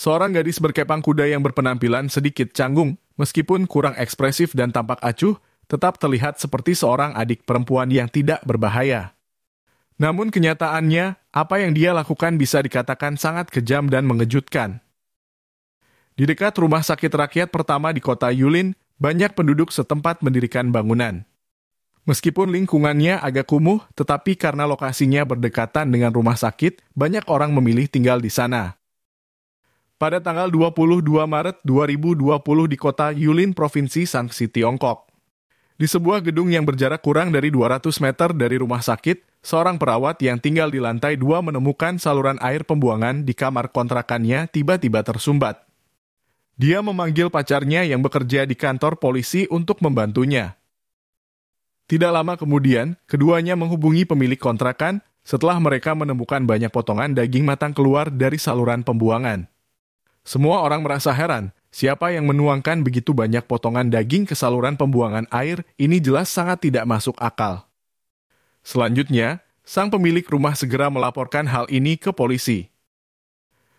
Seorang gadis berkepang kuda yang berpenampilan sedikit canggung, meskipun kurang ekspresif dan tampak acuh, tetap terlihat seperti seorang adik perempuan yang tidak berbahaya. Namun kenyataannya, apa yang dia lakukan bisa dikatakan sangat kejam dan mengejutkan. Di dekat rumah sakit rakyat pertama di kota Yulin, banyak penduduk setempat mendirikan bangunan. Meskipun lingkungannya agak kumuh, tetapi karena lokasinya berdekatan dengan rumah sakit, banyak orang memilih tinggal di sana. Pada tanggal 22 Maret 2020 di kota Yulin, Provinsi Shanxi, Tiongkok. Di sebuah gedung yang berjarak kurang dari 200 meter dari rumah sakit, seorang perawat yang tinggal di lantai 2 menemukan saluran air pembuangan di kamar kontrakannya tiba-tiba tersumbat. Dia memanggil pacarnya yang bekerja di kantor polisi untuk membantunya. Tidak lama kemudian, keduanya menghubungi pemilik kontrakan setelah mereka menemukan banyak potongan daging matang keluar dari saluran pembuangan. Semua orang merasa heran, siapa yang menuangkan begitu banyak potongan daging ke saluran pembuangan air, ini jelas sangat tidak masuk akal. Selanjutnya, sang pemilik rumah segera melaporkan hal ini ke polisi.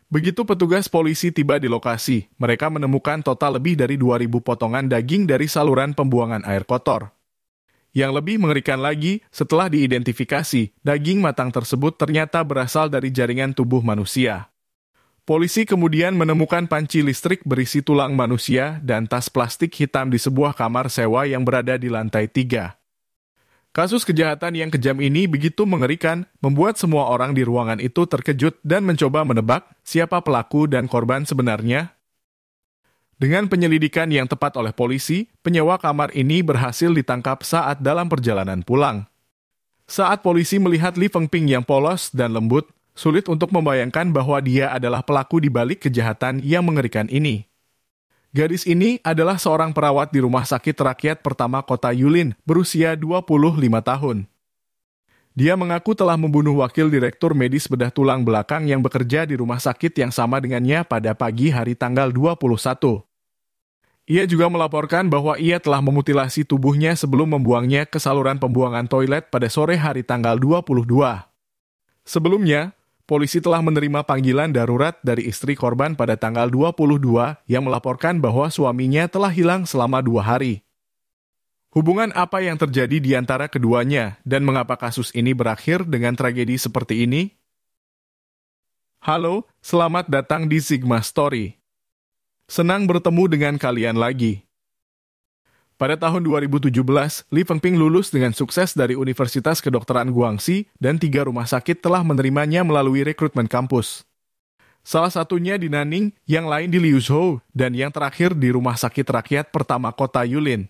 Begitu petugas polisi tiba di lokasi, mereka menemukan total lebih dari 2.000 potongan daging dari saluran pembuangan air kotor. Yang lebih mengerikan lagi, setelah diidentifikasi, daging matang tersebut ternyata berasal dari jaringan tubuh manusia. Polisi kemudian menemukan panci listrik berisi tulang manusia dan tas plastik hitam di sebuah kamar sewa yang berada di lantai 3. Kasus kejahatan yang kejam ini begitu mengerikan, membuat semua orang di ruangan itu terkejut dan mencoba menebak siapa pelaku dan korban sebenarnya. Dengan penyelidikan yang tepat oleh polisi, penyewa kamar ini berhasil ditangkap saat dalam perjalanan pulang. Saat polisi melihat Li Fengping yang polos dan lembut, sulit untuk membayangkan bahwa dia adalah pelaku di balik kejahatan yang mengerikan ini. Gadis ini adalah seorang perawat di rumah sakit rakyat pertama kota Yulin, berusia 25 tahun. Dia mengaku telah membunuh wakil direktur medis bedah tulang belakang yang bekerja di rumah sakit yang sama dengannya pada pagi hari tanggal 21. Ia juga melaporkan bahwa ia telah memutilasi tubuhnya sebelum membuangnya ke saluran pembuangan toilet pada sore hari tanggal 22. Sebelumnya, polisi telah menerima panggilan darurat dari istri korban pada tanggal 22 yang melaporkan bahwa suaminya telah hilang selama 2 hari. Hubungan apa yang terjadi di antara keduanya dan mengapa kasus ini berakhir dengan tragedi seperti ini? Halo, selamat datang di Sigma Story. Senang bertemu dengan kalian lagi. Pada tahun 2017, Li Fengping lulus dengan sukses dari Universitas Kedokteran Guangxi dan 3 rumah sakit telah menerimanya melalui rekrutmen kampus. Salah satunya di Nanning, yang lain di Liuzhou, dan yang terakhir di Rumah Sakit Rakyat Pertama Kota Yulin.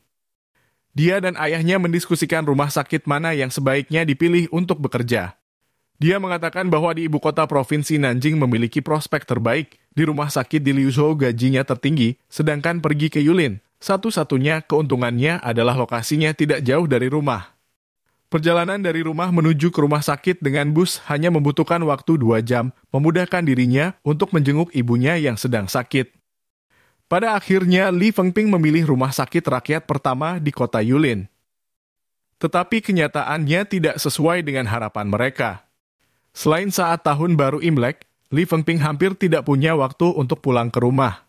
Dia dan ayahnya mendiskusikan rumah sakit mana yang sebaiknya dipilih untuk bekerja. Dia mengatakan bahwa di ibu kota provinsi Nanjing memiliki prospek terbaik, di rumah sakit di Liuzhou gajinya tertinggi, sedangkan pergi ke Yulin, satu-satunya keuntungannya adalah lokasinya tidak jauh dari rumah. Perjalanan dari rumah menuju ke rumah sakit dengan bus hanya membutuhkan waktu 2 jam, memudahkan dirinya untuk menjenguk ibunya yang sedang sakit. Pada akhirnya, Li Fengping memilih rumah sakit rakyat pertama di kota Yulin. Tetapi kenyataannya tidak sesuai dengan harapan mereka. Selain saat tahun baru Imlek, Li Fengping hampir tidak punya waktu untuk pulang ke rumah.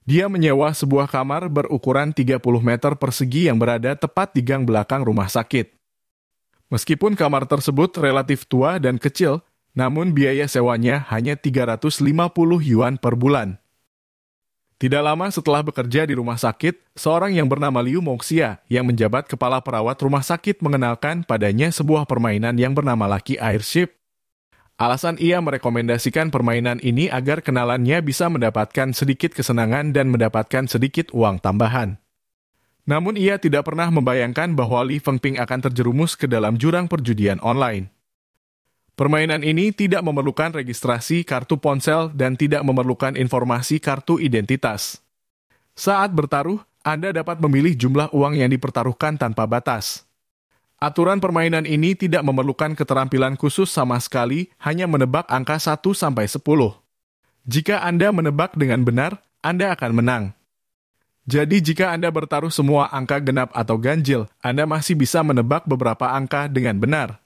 Dia menyewa sebuah kamar berukuran 30 meter persegi yang berada tepat di gang belakang rumah sakit. Meskipun kamar tersebut relatif tua dan kecil, namun biaya sewanya hanya 350 yuan per bulan. Tidak lama setelah bekerja di rumah sakit, seorang yang bernama Liu Moxia yang menjabat kepala perawat rumah sakit mengenalkan padanya sebuah permainan yang bernama Lucky Airship. Alasan ia merekomendasikan permainan ini agar kenalannya bisa mendapatkan sedikit kesenangan dan mendapatkan sedikit uang tambahan. Namun ia tidak pernah membayangkan bahwa Li Fengping akan terjerumus ke dalam jurang perjudian online. Permainan ini tidak memerlukan registrasi kartu ponsel dan tidak memerlukan informasi kartu identitas. Saat bertaruh, Anda dapat memilih jumlah uang yang dipertaruhkan tanpa batas. Aturan permainan ini tidak memerlukan keterampilan khusus sama sekali, hanya menebak angka 1-10. Jika Anda menebak dengan benar, Anda akan menang. Jadi jika Anda bertaruh semua angka genap atau ganjil, Anda masih bisa menebak beberapa angka dengan benar.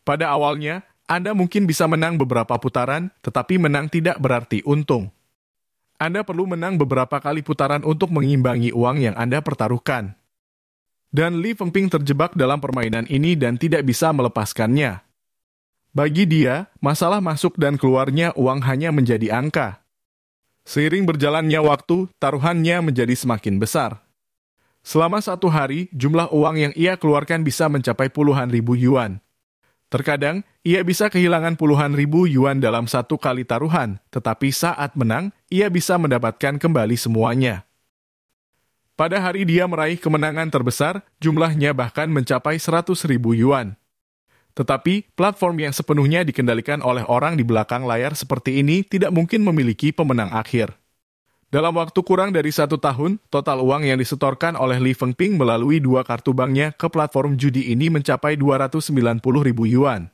Pada awalnya, Anda mungkin bisa menang beberapa putaran, tetapi menang tidak berarti untung. Anda perlu menang beberapa kali putaran untuk mengimbangi uang yang Anda pertaruhkan. Dan Li Fengping terjebak dalam permainan ini dan tidak bisa melepaskannya. Bagi dia, masalah masuk dan keluarnya uang hanya menjadi angka. Seiring berjalannya waktu, taruhannya menjadi semakin besar. Selama 1 hari, jumlah uang yang ia keluarkan bisa mencapai puluhan ribu yuan. Terkadang, ia bisa kehilangan puluhan ribu yuan dalam 1 kali taruhan, tetapi saat menang, ia bisa mendapatkan kembali semuanya. Pada hari dia meraih kemenangan terbesar, jumlahnya bahkan mencapai 100 ribu yuan. Tetapi, platform yang sepenuhnya dikendalikan oleh orang di belakang layar seperti ini tidak mungkin memiliki pemenang akhir. Dalam waktu kurang dari 1 tahun, total uang yang disetorkan oleh Li Fengping melalui 2 kartu banknya ke platform judi ini mencapai 290 ribu yuan.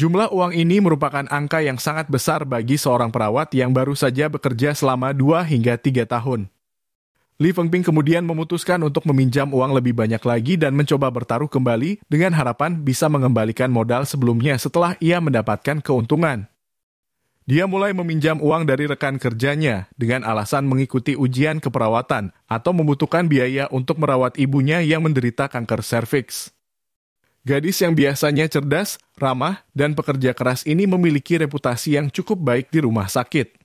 Jumlah uang ini merupakan angka yang sangat besar bagi seorang perawat yang baru saja bekerja selama 2 hingga 3 tahun. Li Fengping kemudian memutuskan untuk meminjam uang lebih banyak lagi dan mencoba bertaruh kembali dengan harapan bisa mengembalikan modal sebelumnya setelah ia mendapatkan keuntungan. Dia mulai meminjam uang dari rekan kerjanya dengan alasan mengikuti ujian keperawatan atau membutuhkan biaya untuk merawat ibunya yang menderita kanker serviks. Gadis yang biasanya cerdas, ramah, dan pekerja keras ini memiliki reputasi yang cukup baik di rumah sakit.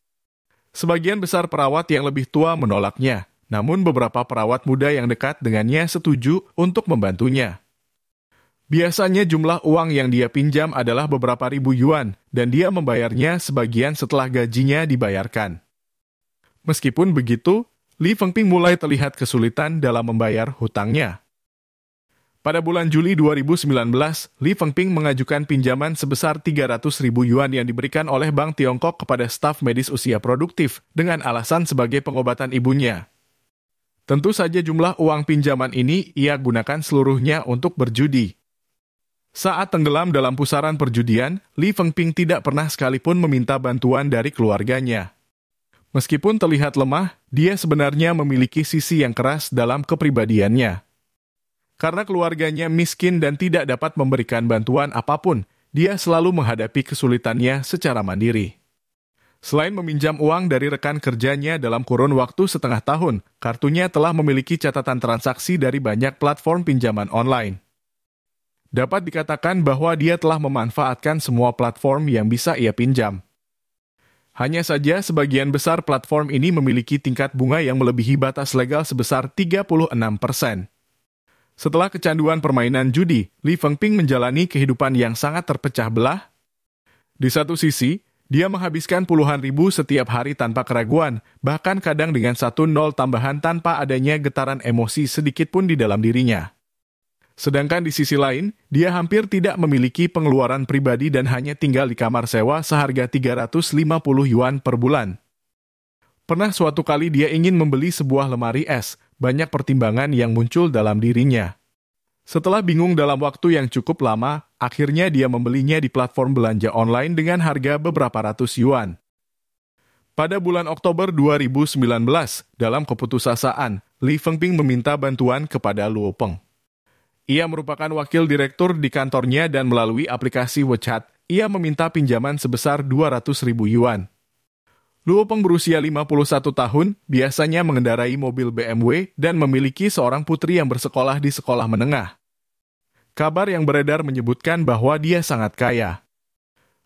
Sebagian besar perawat yang lebih tua menolaknya. Namun beberapa perawat muda yang dekat dengannya setuju untuk membantunya. Biasanya jumlah uang yang dia pinjam adalah beberapa ribu yuan, dan dia membayarnya sebagian setelah gajinya dibayarkan. Meskipun begitu, Li Fengping mulai terlihat kesulitan dalam membayar hutangnya. Pada bulan Juli 2019, Li Fengping mengajukan pinjaman sebesar 300 ribu yuan yang diberikan oleh Bank Tiongkok kepada staf medis usia produktif dengan alasan sebagai pengobatan ibunya. Tentu saja jumlah uang pinjaman ini ia gunakan seluruhnya untuk berjudi. Saat tenggelam dalam pusaran perjudian, Li Fengping tidak pernah sekalipun meminta bantuan dari keluarganya. Meskipun terlihat lemah, dia sebenarnya memiliki sisi yang keras dalam kepribadiannya. Karena keluarganya miskin dan tidak dapat memberikan bantuan apapun, dia selalu menghadapi kesulitannya secara mandiri. Selain meminjam uang dari rekan kerjanya dalam kurun waktu setengah tahun, kartunya telah memiliki catatan transaksi dari banyak platform pinjaman online. Dapat dikatakan bahwa dia telah memanfaatkan semua platform yang bisa ia pinjam. Hanya saja sebagian besar platform ini memiliki tingkat bunga yang melebihi batas legal sebesar 36%. Setelah kecanduan permainan judi, Li Fengping menjalani kehidupan yang sangat terpecah belah. Di satu sisi, dia menghabiskan puluhan ribu setiap hari tanpa keraguan, bahkan kadang dengan 1 nol tambahan tanpa adanya getaran emosi sedikit pun di dalam dirinya. Sedangkan di sisi lain, dia hampir tidak memiliki pengeluaran pribadi dan hanya tinggal di kamar sewa seharga 350 yuan per bulan. Pernah suatu kali dia ingin membeli sebuah lemari es, banyak pertimbangan yang muncul dalam dirinya. Setelah bingung dalam waktu yang cukup lama, akhirnya dia membelinya di platform belanja online dengan harga beberapa ratus yuan. Pada bulan Oktober 2019, dalam keputusasaan, Li Fengping meminta bantuan kepada Luo Peng. Ia merupakan wakil direktur di kantornya dan melalui aplikasi WeChat, ia meminta pinjaman sebesar 200 ribu yuan. Luo Peng berusia 51 tahun, biasanya mengendarai mobil BMW dan memiliki seorang putri yang bersekolah di sekolah menengah. Kabar yang beredar menyebutkan bahwa dia sangat kaya.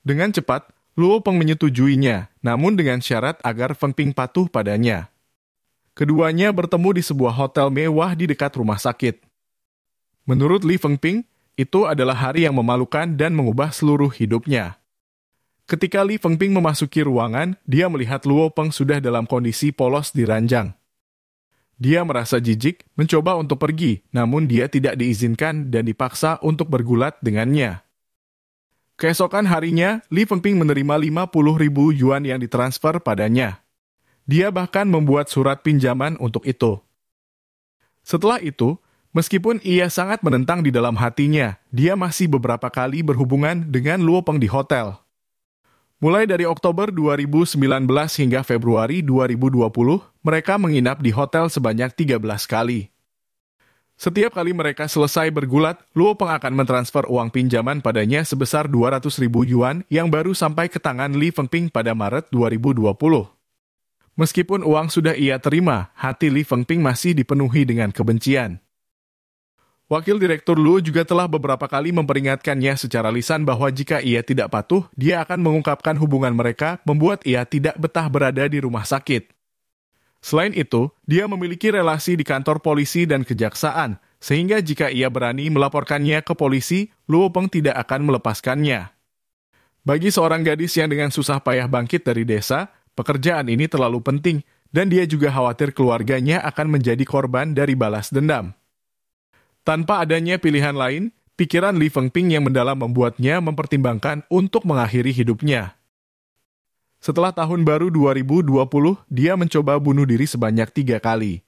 Dengan cepat, Luo Peng menyetujuinya, namun dengan syarat agar Fengping patuh padanya. Keduanya bertemu di sebuah hotel mewah di dekat rumah sakit. Menurut Li Fengping, itu adalah hari yang memalukan dan mengubah seluruh hidupnya. Ketika Li Fengping memasuki ruangan, dia melihat Luo Peng sudah dalam kondisi polos di ranjang. Dia merasa jijik, mencoba untuk pergi, namun dia tidak diizinkan dan dipaksa untuk bergulat dengannya. Keesokan harinya, Li Fengping menerima 50 ribu yuan yang ditransfer padanya. Dia bahkan membuat surat pinjaman untuk itu. Setelah itu, meskipun ia sangat menentang di dalam hatinya, dia masih beberapa kali berhubungan dengan Luo Peng di hotel. Mulai dari Oktober 2019 hingga Februari 2020, mereka menginap di hotel sebanyak 13 kali. Setiap kali mereka selesai bergulat, Luo Peng akan mentransfer uang pinjaman padanya sebesar 200 ribu yuan yang baru sampai ke tangan Li Fengping pada Maret 2020. Meskipun uang sudah ia terima, hati Li Fengping masih dipenuhi dengan kebencian. Wakil Direktur Luo juga telah beberapa kali memperingatkannya secara lisan bahwa jika ia tidak patuh, dia akan mengungkapkan hubungan mereka, membuat ia tidak betah berada di rumah sakit. Selain itu, dia memiliki relasi di kantor polisi dan kejaksaan, sehingga jika ia berani melaporkannya ke polisi, Luo Peng tidak akan melepaskannya. Bagi seorang gadis yang dengan susah payah bangkit dari desa, pekerjaan ini terlalu penting, dan dia juga khawatir keluarganya akan menjadi korban dari balas dendam. Tanpa adanya pilihan lain, pikiran Li Fengping yang mendalam membuatnya mempertimbangkan untuk mengakhiri hidupnya. Setelah tahun baru 2020, dia mencoba bunuh diri sebanyak 3 kali.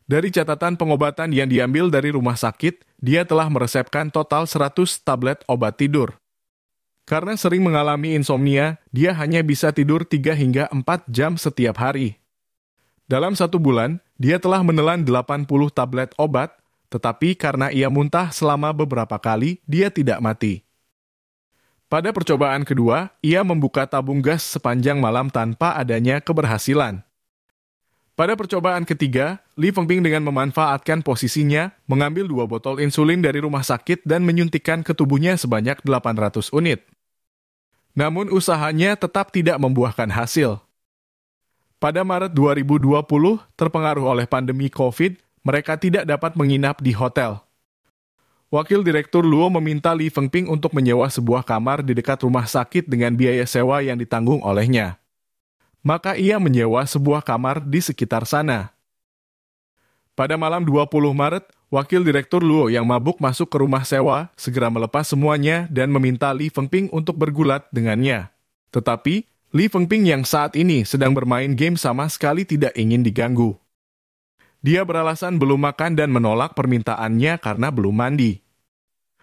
Dari catatan pengobatan yang diambil dari rumah sakit, dia telah meresepkan total 100 tablet obat tidur. Karena sering mengalami insomnia, dia hanya bisa tidur 3 hingga 4 jam setiap hari. Dalam 1 bulan, dia telah menelan 80 tablet obat, tetapi karena ia muntah selama beberapa kali, dia tidak mati. Pada percobaan kedua, ia membuka tabung gas sepanjang malam tanpa adanya keberhasilan. Pada percobaan ketiga, Li Fengping dengan memanfaatkan posisinya, mengambil 2 botol insulin dari rumah sakit dan menyuntikkan ke tubuhnya sebanyak 800 unit. Namun usahanya tetap tidak membuahkan hasil. Pada Maret 2020, terpengaruh oleh pandemi COVID, mereka tidak dapat menginap di hotel. Wakil Direktur Luo meminta Li Fengping untuk menyewa sebuah kamar di dekat rumah sakit dengan biaya sewa yang ditanggung olehnya. Maka ia menyewa sebuah kamar di sekitar sana. Pada malam 20 Maret, Wakil Direktur Luo yang mabuk masuk ke rumah sewa, segera melepas semuanya dan meminta Li Fengping untuk bergulat dengannya. Tetapi, Li Fengping yang saat ini sedang bermain game sama sekali tidak ingin diganggu. Dia beralasan belum makan dan menolak permintaannya karena belum mandi.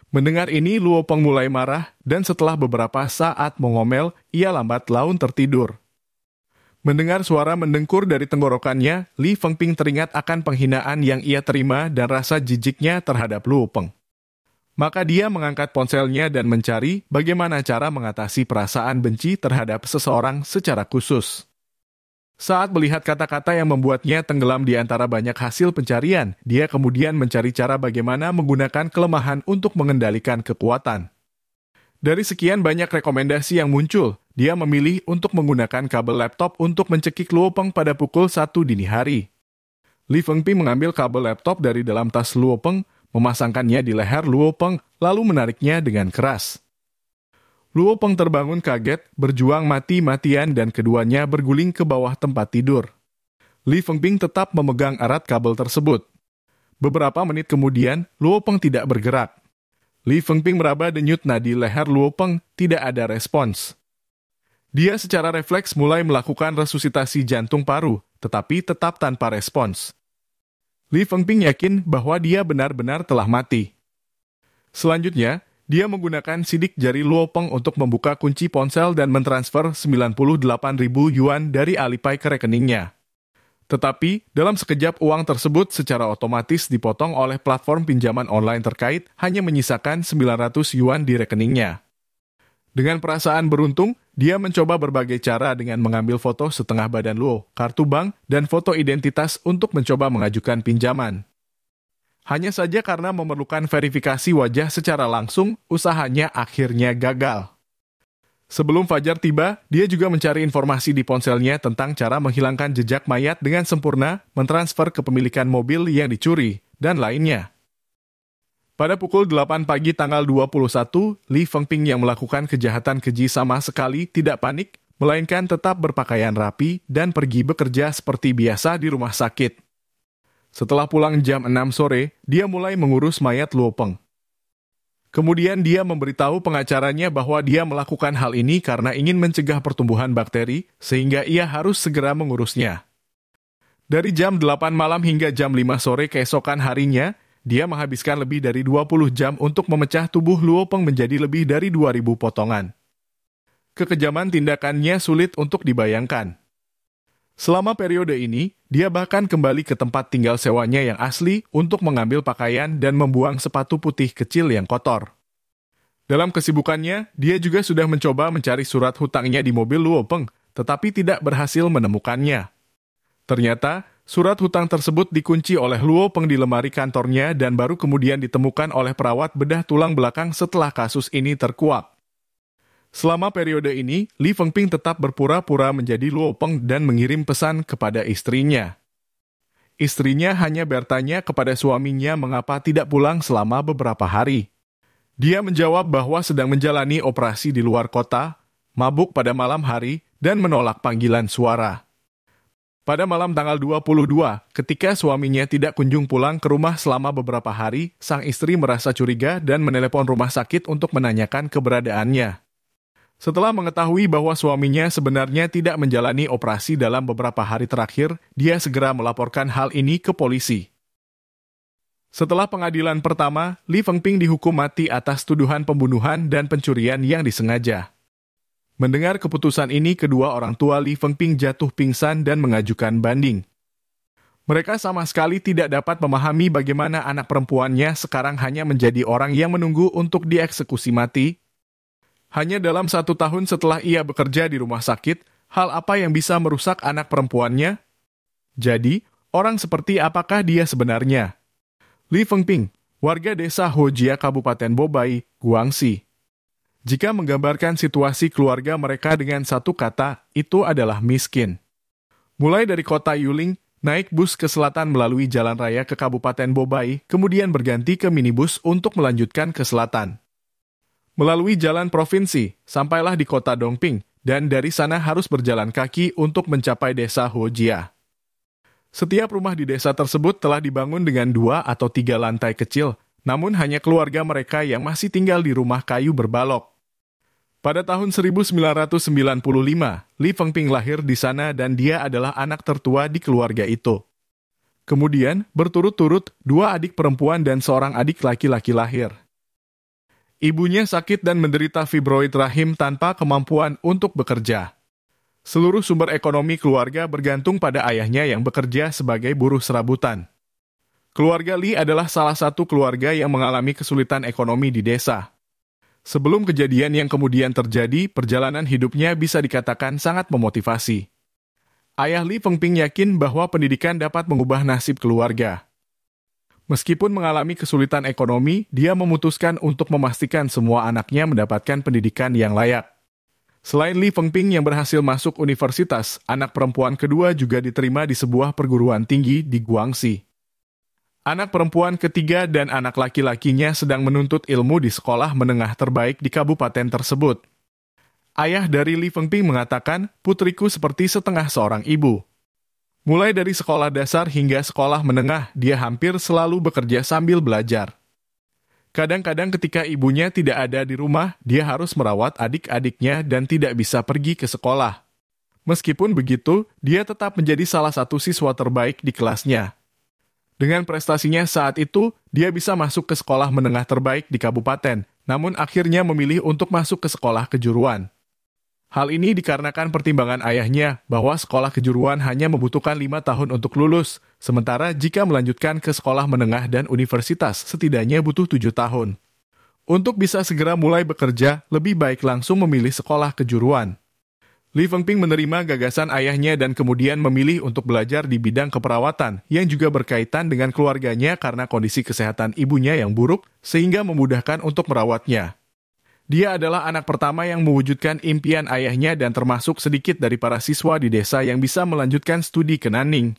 Mendengar ini, Luo Peng mulai marah dan setelah beberapa saat mengomel, ia lambat laun tertidur. Mendengar suara mendengkur dari tenggorokannya, Li Fengping teringat akan penghinaan yang ia terima dan rasa jijiknya terhadap Luo Peng. Maka dia mengangkat ponselnya dan mencari bagaimana cara mengatasi perasaan benci terhadap seseorang secara khusus. Saat melihat kata-kata yang membuatnya tenggelam di antara banyak hasil pencarian, dia kemudian mencari cara bagaimana menggunakan kelemahan untuk mengendalikan kekuatan. Dari sekian banyak rekomendasi yang muncul, dia memilih untuk menggunakan kabel laptop untuk mencekik Luo Peng pada pukul 1 dini hari. Li Fengping mengambil kabel laptop dari dalam tas Luo Peng, memasangkannya di leher Luo Peng, lalu menariknya dengan keras. Luo Peng terbangun kaget, berjuang mati-matian dan keduanya berguling ke bawah tempat tidur. Li Fengping tetap memegang erat kabel tersebut. Beberapa menit kemudian, Luo Peng tidak bergerak. Li Fengping meraba denyut nadi leher Luo Peng, tidak ada respons. Dia secara refleks mulai melakukan resusitasi jantung paru, tetapi tetap tanpa respons. Li Fengping yakin bahwa dia benar-benar telah mati. Selanjutnya, dia menggunakan sidik jari Luo Peng untuk membuka kunci ponsel dan mentransfer 98.000 yuan dari Alipay ke rekeningnya. Tetapi, dalam sekejap uang tersebut secara otomatis dipotong oleh platform pinjaman online terkait, hanya menyisakan 900 yuan di rekeningnya. Dengan perasaan beruntung, dia mencoba berbagai cara dengan mengambil foto setengah badan Luo, kartu bank, dan foto identitas untuk mencoba mengajukan pinjaman. Hanya saja karena memerlukan verifikasi wajah secara langsung, usahanya akhirnya gagal. Sebelum fajar tiba, dia juga mencari informasi di ponselnya tentang cara menghilangkan jejak mayat dengan sempurna, mentransfer kepemilikan mobil yang dicuri, dan lainnya. Pada pukul 8 pagi tanggal 21, Li Fengping yang melakukan kejahatan keji sama sekali tidak panik, melainkan tetap berpakaian rapi dan pergi bekerja seperti biasa di rumah sakit. Setelah pulang jam 6 sore, dia mulai mengurus mayat Luo Peng. Kemudian dia memberitahu pengacaranya bahwa dia melakukan hal ini karena ingin mencegah pertumbuhan bakteri, sehingga ia harus segera mengurusnya. Dari jam 8 malam hingga jam 5 sore keesokan harinya, dia menghabiskan lebih dari 20 jam untuk memecah tubuh Luo Peng menjadi lebih dari 2.000 potongan. Kekejaman tindakannya sulit untuk dibayangkan. Selama periode ini, dia bahkan kembali ke tempat tinggal sewanya yang asli untuk mengambil pakaian dan membuang sepatu putih kecil yang kotor. Dalam kesibukannya, dia juga sudah mencoba mencari surat hutangnya di mobil Luo Peng, tetapi tidak berhasil menemukannya. Ternyata, surat hutang tersebut dikunci oleh Luo Peng di lemari kantornya dan baru kemudian ditemukan oleh perawat bedah tulang belakang setelah kasus ini terkuak. Selama periode ini, Li Fengping tetap berpura-pura menjadi Luo Peng dan mengirim pesan kepada istrinya. Istrinya hanya bertanya kepada suaminya mengapa tidak pulang selama beberapa hari. Dia menjawab bahwa sedang menjalani operasi di luar kota, mabuk pada malam hari, dan menolak panggilan suara. Pada malam tanggal 22, ketika suaminya tidak kunjung pulang ke rumah selama beberapa hari, sang istri merasa curiga dan menelepon rumah sakit untuk menanyakan keberadaannya. Setelah mengetahui bahwa suaminya sebenarnya tidak menjalani operasi dalam beberapa hari terakhir, dia segera melaporkan hal ini ke polisi. Setelah pengadilan pertama, Li Fengping dihukum mati atas tuduhan pembunuhan dan pencurian yang disengaja. Mendengar keputusan ini, kedua orang tua Li Fengping jatuh pingsan dan mengajukan banding. Mereka sama sekali tidak dapat memahami bagaimana anak perempuannya sekarang hanya menjadi orang yang menunggu untuk dieksekusi mati. Hanya dalam 1 tahun setelah ia bekerja di rumah sakit, hal apa yang bisa merusak anak perempuannya? Jadi, orang seperti apakah dia sebenarnya? Li Fengping, warga desa Hojia, Kabupaten Bobai, Guangxi. Jika menggambarkan situasi keluarga mereka dengan satu kata, itu adalah miskin. Mulai dari kota Yuling, naik bus ke selatan melalui jalan raya ke Kabupaten Bobai, kemudian berganti ke minibus untuk melanjutkan ke selatan. Melalui jalan provinsi, sampailah di kota Dongping, dan dari sana harus berjalan kaki untuk mencapai desa Hojia. Setiap rumah di desa tersebut telah dibangun dengan 2 atau 3 lantai kecil, namun hanya keluarga mereka yang masih tinggal di rumah kayu berbalok. Pada tahun 1995, Li Fengping lahir di sana dan dia adalah anak tertua di keluarga itu. Kemudian, berturut-turut, 2 adik perempuan dan seorang adik laki-laki lahir. Ibunya sakit dan menderita fibroid rahim tanpa kemampuan untuk bekerja. Seluruh sumber ekonomi keluarga bergantung pada ayahnya yang bekerja sebagai buruh serabutan. Keluarga Li adalah salah satu keluarga yang mengalami kesulitan ekonomi di desa. Sebelum kejadian yang kemudian terjadi, perjalanan hidupnya bisa dikatakan sangat memotivasi. Ayah Li Fengping yakin bahwa pendidikan dapat mengubah nasib keluarga. Meskipun mengalami kesulitan ekonomi, dia memutuskan untuk memastikan semua anaknya mendapatkan pendidikan yang layak. Selain Li Fengping yang berhasil masuk universitas, anak perempuan kedua juga diterima di sebuah perguruan tinggi di Guangxi. Anak perempuan ketiga dan anak laki-lakinya sedang menuntut ilmu di sekolah menengah terbaik di kabupaten tersebut. Ayah dari Li Fengping mengatakan, putriku seperti setengah seorang ibu. Mulai dari sekolah dasar hingga sekolah menengah, dia hampir selalu bekerja sambil belajar. Kadang-kadang ketika ibunya tidak ada di rumah, dia harus merawat adik-adiknya dan tidak bisa pergi ke sekolah. Meskipun begitu, dia tetap menjadi salah satu siswa terbaik di kelasnya. Dengan prestasinya saat itu, dia bisa masuk ke sekolah menengah terbaik di kabupaten, namun akhirnya memilih untuk masuk ke sekolah kejuruan. Hal ini dikarenakan pertimbangan ayahnya bahwa sekolah kejuruan hanya membutuhkan 5 tahun untuk lulus, sementara jika melanjutkan ke sekolah menengah dan universitas setidaknya butuh 7 tahun. Untuk bisa segera mulai bekerja, lebih baik langsung memilih sekolah kejuruan. Li Fengping menerima gagasan ayahnya dan kemudian memilih untuk belajar di bidang keperawatan yang juga berkaitan dengan keluarganya karena kondisi kesehatan ibunya yang buruk sehingga memudahkan untuk merawatnya. Dia adalah anak pertama yang mewujudkan impian ayahnya dan termasuk sedikit dari para siswa di desa yang bisa melanjutkan studi ke Nanning.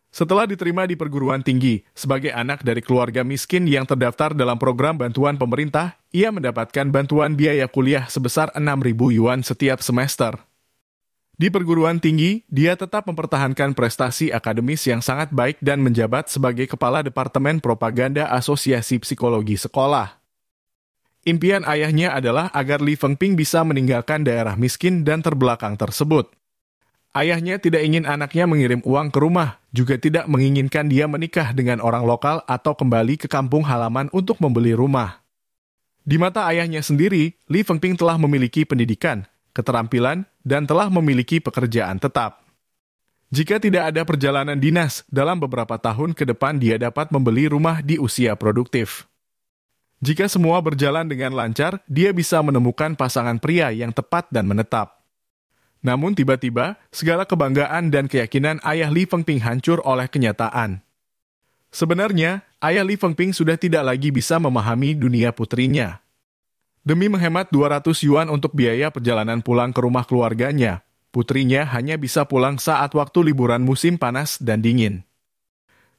Setelah diterima di perguruan tinggi, sebagai anak dari keluarga miskin yang terdaftar dalam program bantuan pemerintah, ia mendapatkan bantuan biaya kuliah sebesar 6.000 yuan setiap semester. Di perguruan tinggi, dia tetap mempertahankan prestasi akademis yang sangat baik dan menjabat sebagai Kepala Departemen Propaganda Asosiasi Psikologi Sekolah. Impian ayahnya adalah agar Li Fengping bisa meninggalkan daerah miskin dan terbelakang tersebut. Ayahnya tidak ingin anaknya mengirim uang ke rumah, juga tidak menginginkan dia menikah dengan orang lokal atau kembali ke kampung halaman untuk membeli rumah. Di mata ayahnya sendiri, Li Fengping telah memiliki pendidikan, keterampilan, dan telah memiliki pekerjaan tetap. Jika tidak ada perjalanan dinas, dalam beberapa tahun ke depan dia dapat membeli rumah di usia produktif. Jika semua berjalan dengan lancar, dia bisa menemukan pasangan pria yang tepat dan menetap. Namun tiba-tiba, segala kebanggaan dan keyakinan ayah Li Fengping hancur oleh kenyataan. Sebenarnya, ayah Li Fengping sudah tidak lagi bisa memahami dunia putrinya. Demi menghemat 200 yuan untuk biaya perjalanan pulang ke rumah keluarganya, putrinya hanya bisa pulang saat waktu liburan musim panas dan dingin.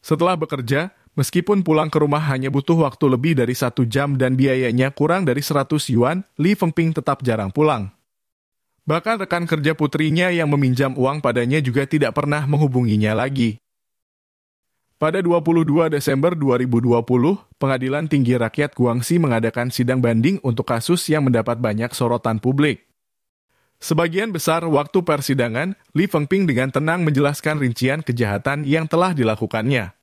Setelah bekerja, meskipun pulang ke rumah hanya butuh waktu lebih dari 1 jam dan biayanya kurang dari 100 yuan, Li Fengping tetap jarang pulang. Bahkan rekan kerja putrinya yang meminjam uang padanya juga tidak pernah menghubunginya lagi. Pada 22 Desember 2020, Pengadilan Tinggi Rakyat Guangxi mengadakan sidang banding untuk kasus yang mendapat banyak sorotan publik. Sebagian besar waktu persidangan, Li Fengping dengan tenang menjelaskan rincian kejahatan yang telah dilakukannya.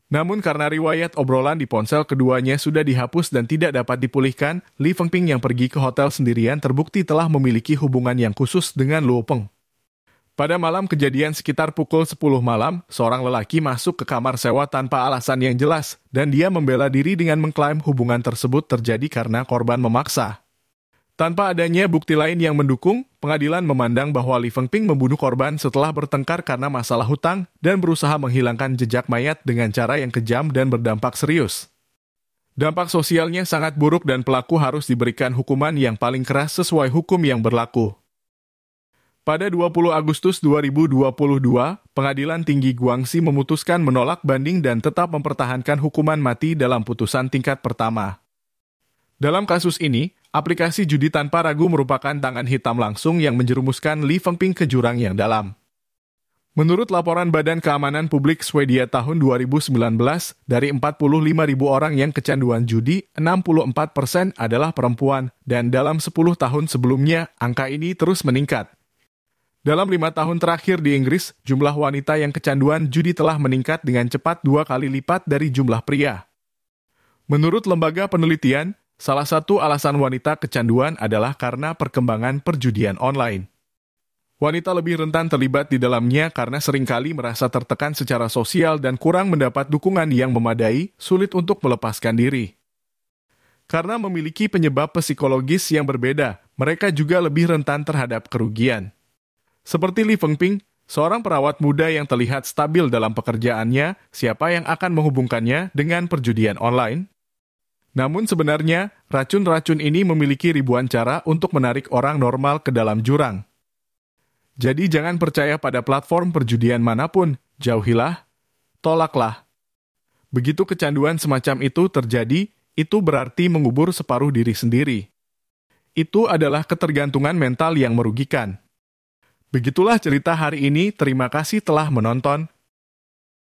Namun karena riwayat obrolan di ponsel keduanya sudah dihapus dan tidak dapat dipulihkan, Li Fengping yang pergi ke hotel sendirian terbukti telah memiliki hubungan yang khusus dengan Luo Peng. Pada malam kejadian sekitar pukul 10 malam, seorang lelaki masuk ke kamar sewa tanpa alasan yang jelas, dan dia membela diri dengan mengklaim hubungan tersebut terjadi karena korban memaksa. Tanpa adanya bukti lain yang mendukung, pengadilan memandang bahwa Li Fengping membunuh korban setelah bertengkar karena masalah hutang dan berusaha menghilangkan jejak mayat dengan cara yang kejam dan berdampak serius. Dampak sosialnya sangat buruk dan pelaku harus diberikan hukuman yang paling keras sesuai hukum yang berlaku. Pada 20 Agustus 2022, Pengadilan Tinggi Guangxi memutuskan menolak banding dan tetap mempertahankan hukuman mati dalam putusan tingkat pertama. Dalam kasus ini, aplikasi judi tanpa ragu merupakan tangan hitam langsung yang menjerumuskan Li Fengping ke jurang yang dalam. Menurut laporan Badan Keamanan Publik Swedia tahun 2019, dari 45.000 orang yang kecanduan judi, 64% adalah perempuan, dan dalam 10 tahun sebelumnya, angka ini terus meningkat. Dalam 5 tahun terakhir di Inggris, jumlah wanita yang kecanduan judi telah meningkat dengan cepat 2 kali lipat dari jumlah pria. Menurut lembaga penelitian, salah satu alasan wanita kecanduan adalah karena perkembangan perjudian online. Wanita lebih rentan terlibat di dalamnya karena seringkali merasa tertekan secara sosial dan kurang mendapat dukungan yang memadai, sulit untuk melepaskan diri. Karena memiliki penyebab psikologis yang berbeda, mereka juga lebih rentan terhadap kerugian. Seperti Li Fengping, seorang perawat muda yang terlihat stabil dalam pekerjaannya, siapa yang akan menghubungkannya dengan perjudian online? Namun sebenarnya, racun-racun ini memiliki ribuan cara untuk menarik orang normal ke dalam jurang. Jadi jangan percaya pada platform perjudian manapun, jauhilah, tolaklah. Begitu kecanduan semacam itu terjadi, itu berarti mengubur separuh diri sendiri. Itu adalah ketergantungan mental yang merugikan. Begitulah cerita hari ini, terima kasih telah menonton.